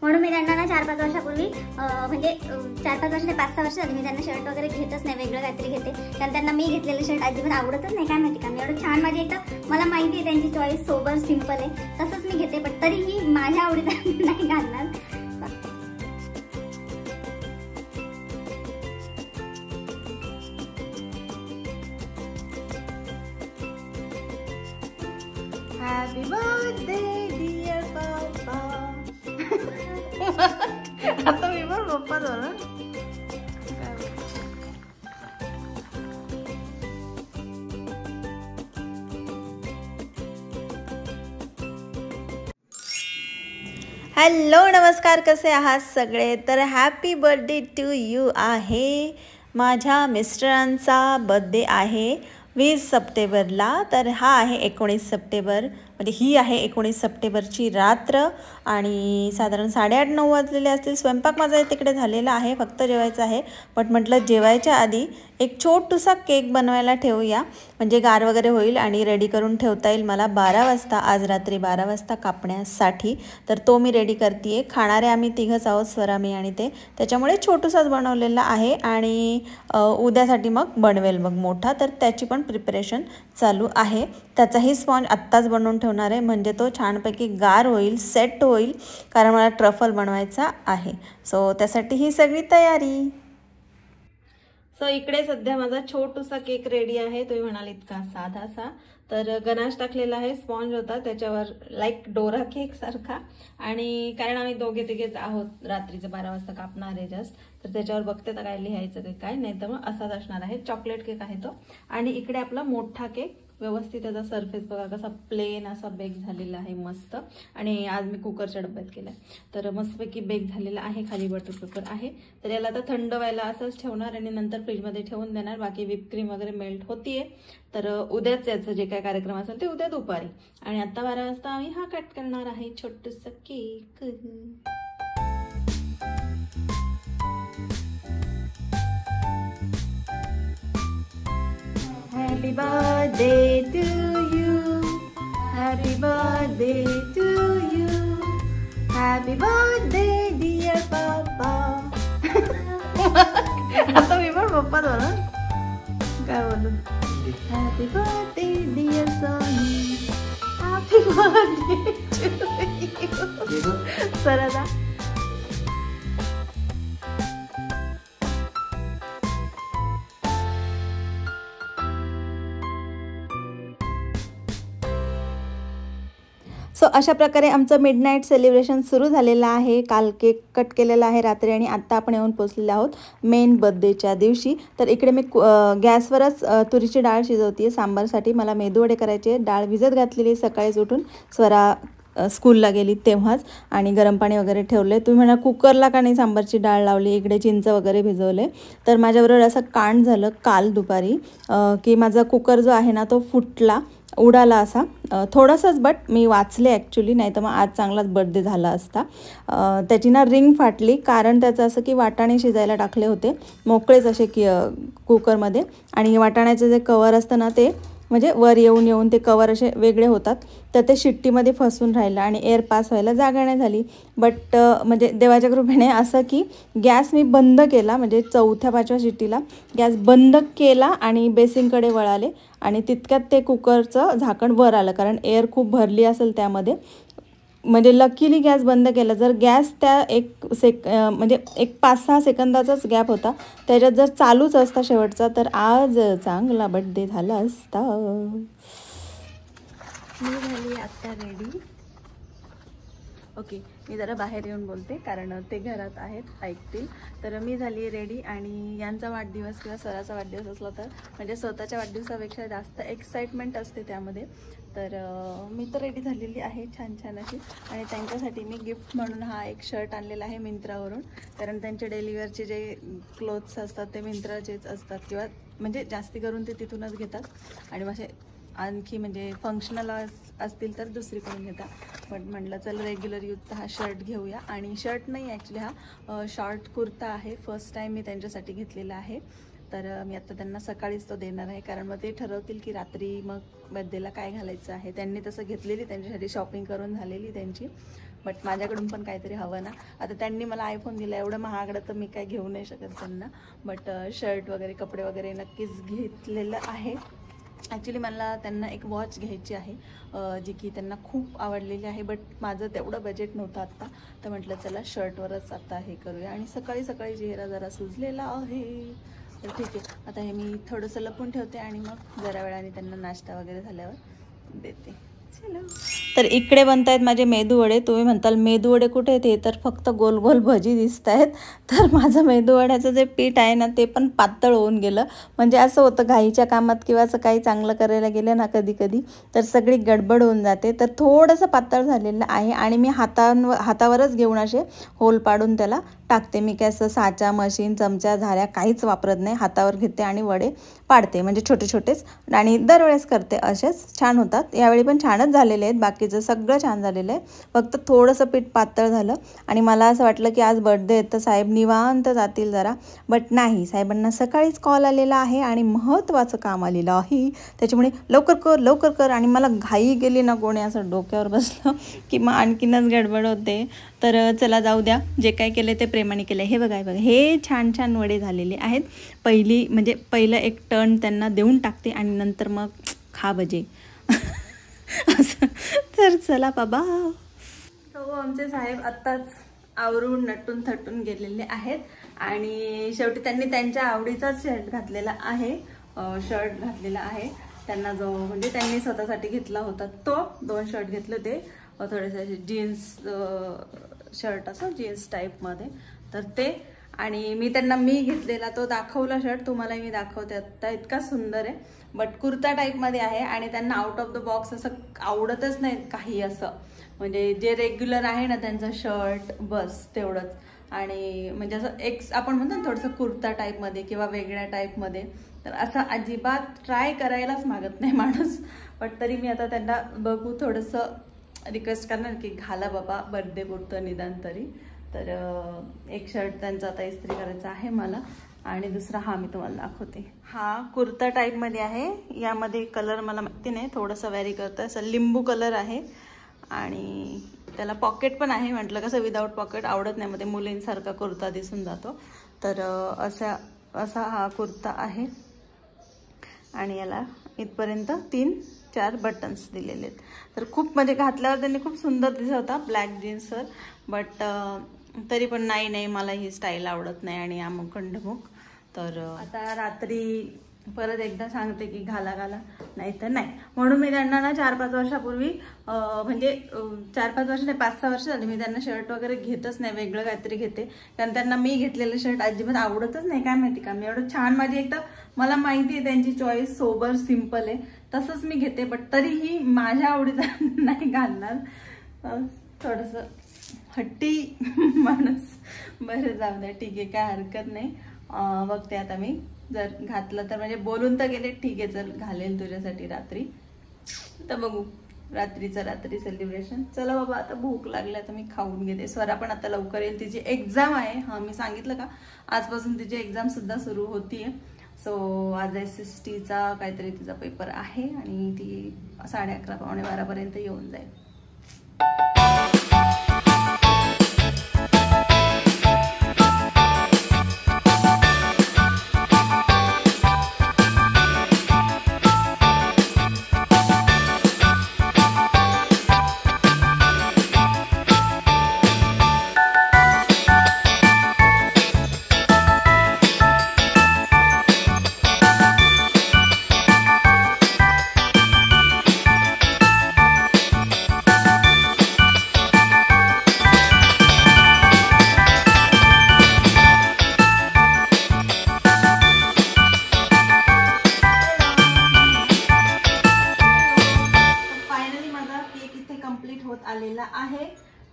म्हणून मी त्यांना ना 4-5 वर्षापूर्वी म्हणजे 4-5 वर्ष ते 5-6 वर्ष झाली मी त्यांना शर्ट वगैरे घेतच नाही, वेगळं काहीतरी घेते. कारण त्यांना मी घेतलेलं शर्ट अजिबात आवडतच नाही. काय माहिती का, मी एवढं छान, माझी एकदा मला माहिती आहे त्यांची चॉईस सोबर सिंपल आहे, तसंच मी घेते. पण तरीही माझ्या आवडीचं नाही घालणार. Happy birthday dear papa. आता मी पण पप्पा झालो. हॅलो नमस्कार, कसे आहात सगळे. तर हॅपी बर्थडे टू यू. आहे माझ्या मिस्टरांचा बर्थडे आहे 20 सप्टेंबरला. तर हा आहे 19 सप्टेंबर, म्हणजे ही आहे 19 सप्टेंबरची रात्र आणि साधारण 8:30-9 वाजलेले असतील. स्वयंपाक माझा तिकडे झालेला आहे, फक्त जेवायचं आहे. पण म्हटलं जेवायच्या आधी एक छोटूसा केक बनवायला ठेवूया, म्हणजे गार वगैरे होईल आणि रेडी करून ठेवता येईल मला 12 वाजता, आज रात्री 12 वाजता कापण्यासाठी. तर तो मी रेडी करते आहे. खाणारे आम्ही तिघंच आहोत, स्वरा, मी आणि ते, त्याच्यामुळे छोटूसाच बनवलेला आहे. आणि उद्यासाठी मग बनवेल मग मोठा, तर त्याची पण प्रिपरेशन चालू आहे. त्याचाही स्पॉन्ज आत्ताच बनवून ठेवणार आहे, म्हणजे तो छानपैकी गार होईल, सेट होईल, कारण मला ट्रफल बनवायचा आहे. सो त्यासाठी ही सगळी तयारी. सो इकडे सध्या माझा छोटूसा केक रेडी आहे. तुम्ही म्हणाल इतका साधासा, तर गनाश टाकलेला आहे, स्पॉन्ज होता त्याच्यावर, लाईक डोरा केक सारखा. आणि कारण आम्ही दोघे तिघेच आहोत, रात्रीचं 12 वाजता कापणार आहे जस्ट, तर त्याच्यावर बघते तर काय लिहायचं की काय, नाही तर मग असाच असणार आहे. चॉकलेट केक आहे तो. आणि इकडे आपला मोठा केक, व्यवस्थित त्याचा सरफेस बघा कसा प्लेन असा बेक झालेला आहे मस्त. आणि आज मी कुकरच्या डब्यात केलाय, तर मस्तपैकी बेक झालेला आहे. खाली बटर पेपर आहे. तर याला आता थंड व्हायला असंच ठेवणार आणि नंतर फ्रीजमध्ये ठेवून देणार. बाकी व्हिप क्रीम वगैरे मेल्ट होतीये, तर उद्याच याचं जे काय कार्यक्रम असेल ते उद्या दुपारी. आणि आता 12 वाजता आम्ही हा कट करणार आहे छोटूसा cake. Happy birthday to you. Happy birthday to you. Happy birthday dear papa. आता मी पण पप्पा झालो. काय बोलू? Happy birthday dear Sonny. Happy birthday to you. सरदा. सो अशा प्रकारे आमचं मिडनाईट सेलिब्रेशन सुरू झालेलं आहे. काल केक कट केलेला आहे रात्री आणि आत्ता आपण येऊन पोचलेले आहोत मेन बर्थडेच्या दिवशी. तर इकडे मी गॅसवरच तुरीची डाळ शिजवते सांबारसाठी. मला मेदूवडे करायचे, डाळ भिजत घातलेली सकाळीच उठून, स्वरा स्कूलला गेली तेव्हाच, आणि गरम पाणी वगैरे ठेवले. तुम्ही म्हणा कुकरला का नाही सांबारची डाळ लावली, इकडे चिंच वगैरे भिजवले. तर माझ्याबरोबर असं कांड झालं काल दुपारी की माझा कुकर जो आहे ना तो फुटला, उडाला असा थोडासाच, बट मी वाचले ॲक्च्युली, नाही तर मग आज चांगलाच बर्थडे झाला असता. त्याची ना रिंग फाटली, कारण त्याचं असं की वाटाणे शिजायला टाकले होते मोकळेच असे की कुकरमध्ये, आणि वाटाण्याचं जे कवर असतं ना ते म्हणजे वर येऊन येऊन ते कवर असे वेगळे होतात, तर ते शिट्टीमध्ये फसून राहिलं आणि एअर पास व्हायला जागा नाही झाली. बट म्हणजे देवाच्या कृपेने असं की गॅस मी बंद केला, म्हणजे 4थ्या-5व्या शिट्टीला गॅस बंद केला आणि बेसिनकडे वळाले आणि तितक्यात ते कुकरचं झाकण वर आलं, कारण एअर खूप भरली असेल त्यामध्ये. म्हणजे लकीली गॅस बंद केला. जर गॅस त्या म्हणजे एक 5-6 सेकंदाचाच गॅप होता, त्याच्यात जर चालूच असता शेवटचा, तर आज चांगला बर्थडे झाला असता. मी झाली आता रेडी. ओके, मी जरा बाहेर येऊन बोलते कारण ते घरात आहेत, ऐकतील. तर मी झाली रेडी आणि यांचा वाढदिवस किंवा स्वराचा वाढदिवस असला तर म्हणजे स्वतःच्या वाढदिवसापेक्षा जास्त एक्साइटमेंट असते त्यामध्ये. तर मी तर रेडी झालेली आहे छान छान अशी, आणि त्यांच्यासाठी मी गिफ्ट म्हणून हा एक शर्ट आणलेला आहे मिंत्रावरून, कारण त्यांचे डेलीवेअरचे जे क्लोथ्स असतात ते मिंत्राचेच असतात, किंवा म्हणजे जास्ती करून ते तिथूनच घेतात. आणि माझे आणखी म्हणजे फंक्शनल असतील तर दुसरीकडून घेता. पण म्हटलं चल रेग्युलर यूजचा हा शर्ट घेऊया. आणि शर्ट नाही ॲक्च्युली हा शॉर्ट कुर्ता आहे, फर्स्ट टाईम मी त्यांच्यासाठी घेतलेला आहे. तर मी आता त्यांना सकाळीच तो देणार आहे, कारण मग ते ठरवतील की रात्री मग बर्थडेला काय घालायचं आहे. त्यांनी तसं घेतलेली, त्यांच्यासाठी शॉपिंग करून झालेली त्यांची, बट माझ्याकडून पण काहीतरी हवं ना. आता त्यांनी मला आयफोन दिला, एवढं महागडं तर मी काय घेऊ नाही शकत त्यांना. बट शर्ट वगैरे कपडे वगैरे नक्कीच घेतलेलं आहे. ॲक्च्युली मला त्यांना एक वॉच घ्यायची आहे जी की त्यांना खूप आवडलेली आहे. बट माझं तेवढं बजेट नव्हतं आत्ता, तर म्हटलं चला शर्टवरच आता हे करूया. आणि सकाळी सकाळी चेहरा जरा सुजलेला आहे, तर ठीक आहे. आता हे मी थोडंसं लपून ठेवते आणि मग जरा वेळाने त्यांना नाश्ता वगैरे झाल्यावर देते. चलो. तर इकडे बनतायत माझे मेदूवडे. तुम्ही म्हणताल मेदूवडे कुठे ते, तर फक्त गोल गोल भजी दिसत आहेत. तर माझं मेदूवड्याचं जे पीठ आहे ना ते पण पातळ होऊन गेलं. म्हणजे असं होतं घाईच्या कामात किंवा असं काही चांगलं करायला गेलं ना कधी कधी तर सगळी गडबड होऊन जाते. तर थोडंसं पातळ झालेलं आहे आणि मी हातावरच घेऊन असे होल पाडून त्याला टाकते. मी काय असं साचा, मशीन, चमचा, झाऱ्या काहीच वापरत नाही. हातावर घेते आणि वडे पाडते, म्हणजे छोटे छोटेच. आणि दरवेळेस करते असेच, छान होतात. यावेळी पण छानच झालेले आहेत, बाकीचं सगळं छान झालेलं आहे. फक्त थोडंसं पीठ पातळ झालं. आणि मला असं वाटलं की आज बर्थडे आहे तर साहेब निवांत जातील जरा, बट नाही, साहेबांना सकाळीच कॉल आलेला आहे आणि महत्त्वाचं काम आलेलं आहे. त्याच्यामुळे लवकर कर लवकर कर. आणि मला घाई गेली ना, कोणी असं डोक्यावर बसलं की मग आणखीनच गडबड होते. तर चला जाऊ द्या, जे काय केले ते प्रेमाने केले. हे बघा हे छान छान वडे झालेले आहेत. पहिलं एक टर्न त्यांना देऊन टाकते आणि नंतर मग खा भजे असं. तर चला बाबा. सो आमचे साहेब आत्ताच आवरून नटून थटून गेलेले आहेत आणि शेवटी त्यांनी त्यांच्या आवडीचाच शर्ट घातलेला आहे. त्यांना जो म्हणजे त्यांनी स्वतःसाठी घेतला होता तो. 2 शर्ट घेतले होते, थोडेसे जीन्स शर्ट असं जीन्स टाईपमध्ये, तर ते. आणि मी घेतलेला तो दाखवला शर्ट तुम्हाला मी दाखवते आत्ता. इतका सुंदर आहे, बट कुर्ता टाईपमध्ये आहे. आणि त्यांना आउट ऑफ द बॉक्स असं आवडतच नाही काही असं, म्हणजे जे रेग्युलर आहे ना त्यांचं शर्ट बस तेवढंच. आणि म्हणजे असं आपण म्हणतो ना थोडंसं कुर्ता टाईपमध्ये किंवा वेगळ्या टाईपमध्ये, तर असं अजिबात ट्राय करायलाच मागत नाही माणूस. बट तरी मी आता त्यांना बघू थोडंसं रिक्वेस्ट करणार की घाला बाबा बर्थडे पुरतं निदान तरी. तर एक शर्ट त्यांचा आता इस्त्री करायचा आहे मला. आणि दुसरा हा मी तुम्हाला दाखवते. हा कुर्ता टाईपमध्ये आहे. यामध्ये कलर मला माहिती नाही, थोडंसं व्हॅरी करतं. असं लिंबू कलर आहे आणि त्याला पॉकेट पण आहे. म्हटलं कसं विदाऊट पॉकेट आवडत नाही, मध्ये मुलींसारखा कुर्ता दिसून जातो. तर असा हा कुर्ता आहे आणि याला इथपर्यंत 3-4 बटन्स दिलेले आहेत. तर खूप म्हणजे घातल्यावर त्यांनी खूप सुंदर दिसत होता ब्लॅक जीन्सवर. बट तरी पण नाही मला ही स्टाईल आवडत नाही आणि अमुक ढमुक. तर आता रात्री परत एकदा सांगते की घाला नाही तर नाही. म्हणून मी त्यांना ना 4-5 वर्षापूर्वी म्हणजे 4-5 वर्ष नाही 5-6 वर्ष झाली मी त्यांना शर्ट वगैरे घेतच नाही, वेगळं काहीतरी घेते. कारण त्यांना मी घेतलेलं शर्ट अजिबात आवडतच नाही. काय माहिती का, मी एवढं छान माझी एकदा मला माहिती आहे त्यांची चॉईस सोबर सिम्पल आहे, तसंच मी घेते. बट तरीही माझ्या आवडीचं नाही घालणार, थोडंसं हट्टी माणूस. बरं जाऊ द्या, ठीक आहे, काय हरकत नाही. बघते आता मी जर घातलं तर, म्हणजे बोलून तर गेले ठीक आहे जर घालेल तुझ्यासाठी रात्री, तर बघू रात्री सेलिब्रेशन. चला बाबा आता भूक लागली, आता मी खाऊन घेते. स्वरा पण आता लवकर येईल, तिची एक्झाम आहे. हा मी सांगितलं का आजपासून तिची एक्झाम सुद्धा सुरू होतीये. सो आज SSTचा काहीतरी तिचा पेपर आहे आणि ती 11:30-11:15 पर्यंत येऊन जाईल. आलेला आहे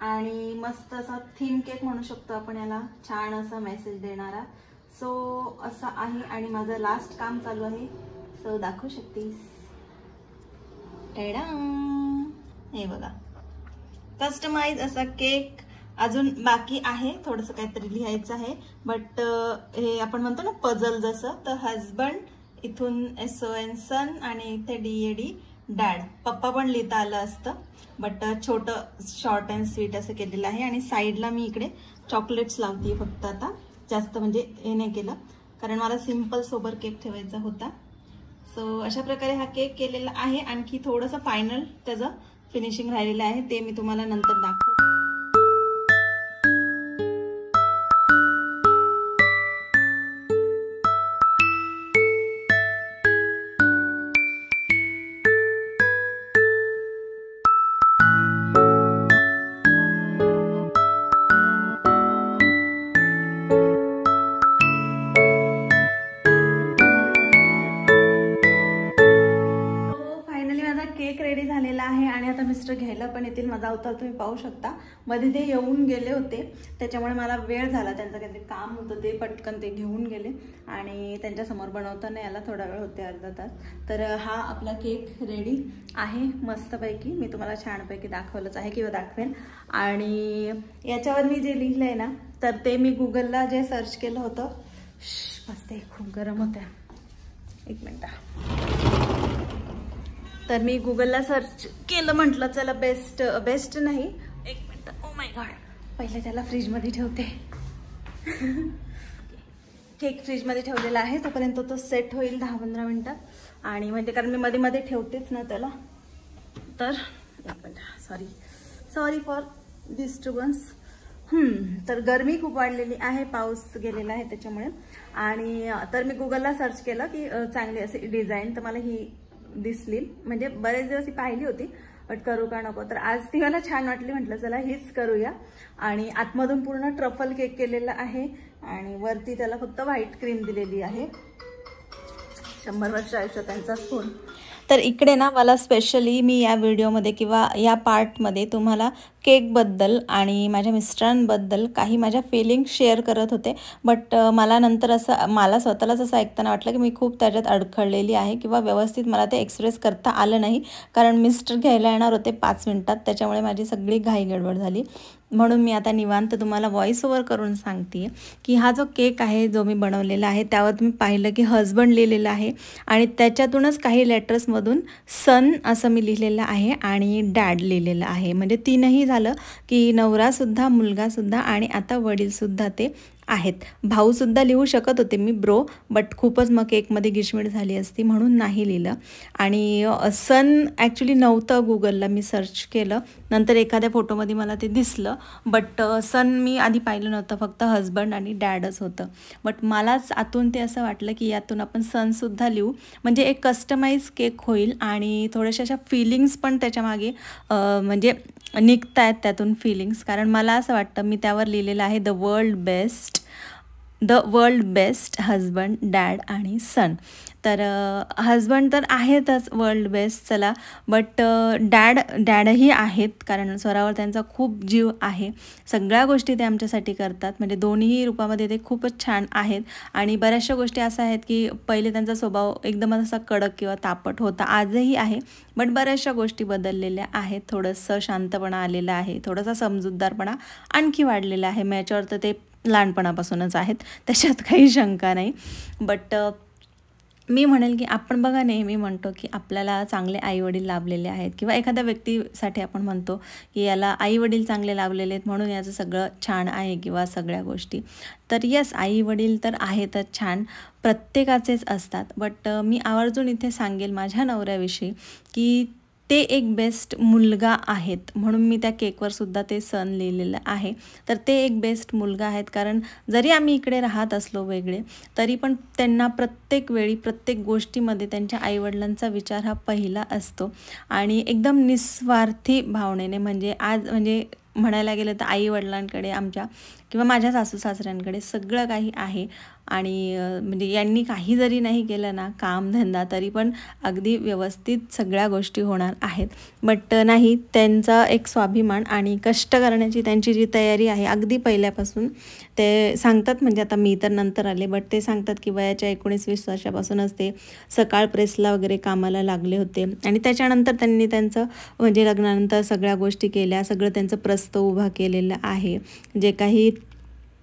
आणि मस्त असा थीम केक म्हणू शकतो आपण याला, छान असा मेसेज देणारा. सो असा आहे आणि माझं लास्ट काम चालू आहे. सो दाखवू शकतेस, हे बघा कस्टमाइज असा केक. अजून बाकी आहे, थोडंसं काहीतरी लिहायचं आहे. बट हे आपण म्हणतो ना पझल जसं, तर हजबंड इथून SON सन आणि इथे DAD डॅड. पप्पा पण लिहिता आलं असतं, बट छोटं शॉर्ट अँड स्वीट असं केलेलं आहे. आणि साईडला मी इकडे चॉकलेट्स लावते फक्त आता, जास्त म्हणजे हे नाही केलं कारण मला सिम्पल सोबर केक ठेवायचा होता. सो अशा प्रकारे हा केक केलेला आहे. आणखी थोडंसं फायनल त्याचं फिनिशिंग राहिलेलं आहे, ते मी तुम्हाला नंतर दाखवते. केक रेडी झालेला आहे आणि आता मिस्टर घ्यायला पण येतील. माझा अवतार तुम्ही पाहू शकता. मध्ये ते येऊन गेले होते, त्याच्यामुळे मला वेळ झाला. त्यांचं काहीतरी काम होतं, ते पटकन ते घेऊन गेले आणि त्यांच्यासमोर बनवता नाही आला, थोडा वेळ होते, अर्धा तास. तर हा आपला केक रेडी आहे मस्तपैकी. मी तुम्हाला छानपैकी दाखवलंच आहे किंवा दाखवेन. आणि याच्यावर मी जे लिहिलं आहे ना, तर ते मी गुगलला जे सर्च केलं होतं. मस्त आहे, खूप गरम होत्या, एक मिनटं. तर मी गुगलला सर्च केलं, म्हटलं चला बेस्ट नाही, एक मिनटं. ओ माय गॉड, पहिले त्याला फ्रीजमध्ये ठेवते. केक फ्रीजमध्ये ठेवलेला आहे, तोपर्यंत तो सेट होईल 10-15 मिनटात. आणि म्हणजे कारण मी मध्ये मध्ये ठेवतेच ना त्याला. तर एक मिनटं, सॉरी फॉर डिस्टर्बन्स. तर गरमी खूप वाढलेली आहे, पाऊस गेलेला आहे त्याच्यामुळे. आणि तर मी गुगलला सर्च केलं की चांगली अशी डिझाईन, तर मला ही दिसली. म्हणजे बरेच दिवस ती पाहिली होती, बट करू का नको, तर आज ती मला छान वाटली. म्हटलं चला हीच करूया. आणि आतमधून पूर्ण ट्रफल केक केलेला आहे आणि वरती त्याला फक्त व्हाईट क्रीम दिलेली आहे. 100 वर्ष आयुष्य त्यांचाच फोन. तर इकडे ना मला स्पेशली मी या व्हिडिओमध्ये किंवा या पार्टमध्ये तुम्हाला केकबद्दल आणि माझ्या मिस्टरांबद्दल काही माझ्या फिलिंग्स शेअर करत होते. बट मला नंतर मला स्वतःलाच असं ऐकताना वाटलं की मी खूप त्याच्यात अडखळलेली आहे किंवा व्यवस्थित मला ते एक्सप्रेस करता आलं नाही. कारण मिस्टर घ्यायला येणार होते 5 मिनिटात, त्याच्यामुळे माझी सगळी घाई गडबड झाली. म्हणून मी आता निवांत तुम्हाला व्हॉइस ओव्हर करून सांगते की हा जो केक आहे जो मी बनवलेला आहे त्यावर तुम्ही पाहिलं की हजबंड लिहिलेलं आहे आणि त्याच्यातूनच काही लेटर्समधून सन असं मी लिहिलेलं आहे आणि डॅड लिहिलेलं आहे. म्हणजे तीनही झालं की नवरासुद्धा, मुलगासुद्धा आणि आता वडीलसुद्धा ते आहेत. भाऊसुद्धा लिहू शकत होते मी ब्रो, बट खूपच मग केकमध्ये गिशमिड झाली असती म्हणून नाही लिहिलं. आणि सन ॲक्च्युली नव्हतं, गुगलला मी सर्च केलं, नंतर एखाद्या फोटोमध्ये मला ते दिसलं. बट सन मी आधी पाहिलं नव्हतं, फक्त हजबंड आणि डॅडच होतं. बट मलाच आतून ते असं वाटलं की यातून आपण सनसुद्धा लिहू, म्हणजे एक कस्टमाइज केक होईल आणि थोड्याशा अशा फिलिंग्स पण त्याच्यामागे म्हणजे निघत आहेत त्यातून फिलिंग्स. कारण मला असं वाटतं, मी त्यावर लिहिलेलं आहे the world best husband, dad आणि सन. तर हजबंड तर आहेतच वर्ल्ड बेस्ट, चला, बट डॅडही आहेत, कारण स्वरावर त्यांचा खूप जीव आहे. सगळ्या गोष्टी ते आमच्यासाठी करतात, म्हणजे दोन्ही रूपामध्ये ते खूपच छान आहेत. आणि बऱ्याचशा गोष्टी अशा आहेत की पहिले त्यांचा स्वभाव एकदम असा कडक किंवा तापट होता, आजही आहे, बट बऱ्याचशा गोष्टी बदललेल्या आहेत. थोडंसं शांतपणा आलेला आहे, थोडासा समजूतदारपणा आणखी वाढलेला आहे. मॅच्युअर तर ते लहानपणापासूनच आहेत, त्याच्यात काही शंका नाही. बट मी म्हणेल की आपण बघा, नेहमी म्हणतो की आपल्याला चांगले आईवडील लाभलेले आहेत किंवा एखाद्या व्यक्तीसाठी आपण म्हणतो की याला आईवडील चांगले लाभलेले आहेत म्हणून याचं सगळं छान आहे किंवा सगळ्या गोष्टी. तर येस, आईवडील तर आहेतच छान, प्रत्येकाचेच असतात. बट मी आवर्जून इथे सांगेल माझ्या नवऱ्याविषयी की ते एक बेस्ट मुलगा आहेत, म्हणून मी त्या केकवर सुद्धा ते सन लिहिलेलं आहे. तर ते एक बेस्ट मुलगा आहेत, कारण जरी आम्ही इकडे राहत असलो वेगळे, तरी पण त्यांना प्रत्येक वेळी प्रत्येक गोष्टीमध्ये त्यांच्या आईवडिलांचा विचार हा पहिला असतो आणि एकदम निस्वार्थी भावनेने. म्हणजे आज म्हणजे म्हणायला गेलं तर आईवडिलांकडे आमच्या किंवा माझ्या सासू सासऱ्यांकडे सगळं काही आहे आणि म्हणजे यांनी काही जरी नाही केलं ना कामधंदा, तरी पण अगदी व्यवस्थित सगळ्या गोष्टी होणार आहेत. बट नाही, त्यांचा एक स्वाभिमान आणि कष्ट करण्याची त्यांची जी तयारी आहे अगदी पहिल्यापासून ते सांगतात. म्हणजे आता मी तर नंतर आले, बट ते सांगतात की वयाच्या 19-20 वर्षापासूनच ते सकाळ प्रेसला वगैरे कामाला लागले होते आणि त्याच्यानंतर त्यांनी त्यांचं म्हणजे लग्नानंतर सगळ्या गोष्टी केल्या, सगळं त्यांचं प्रस्ताव उभा केलेलं आहे. जे काही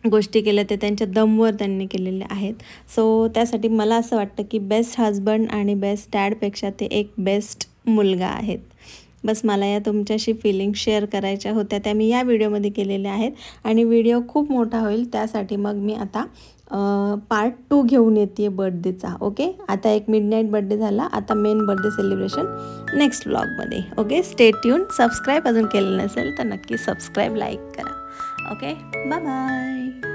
गोष्टी केल्या ते त्यांच्या दमवर त्यांनी केलेले आहेत. सो त्यासाठी मला असं वाटतं की बेस्ट हजबंड आणि बेस्ट डॅडपेक्षा ते एक बेस्ट मुलगा आहेत. बस मला या तुमच्याशी फिलिंग शेअर करायच्या होत्या, त्या मी या व्हिडिओमध्ये केलेल्या आहेत. आणि व्हिडिओ खूप मोठा होईल त्यासाठी मग मी आता पार्ट 2 घेऊन येते बर्थडेचा. ओके, आता एक मिडनाईट बर्थडे झाला, आता मेन बर्थडे सेलिब्रेशन नेक्स्ट व्लॉगमध्ये. Okay, stay tune. सबस्क्राईब अजून केलं नसेल तर नक्की सबस्क्राईब, लाईक करा. Okay, bye bye.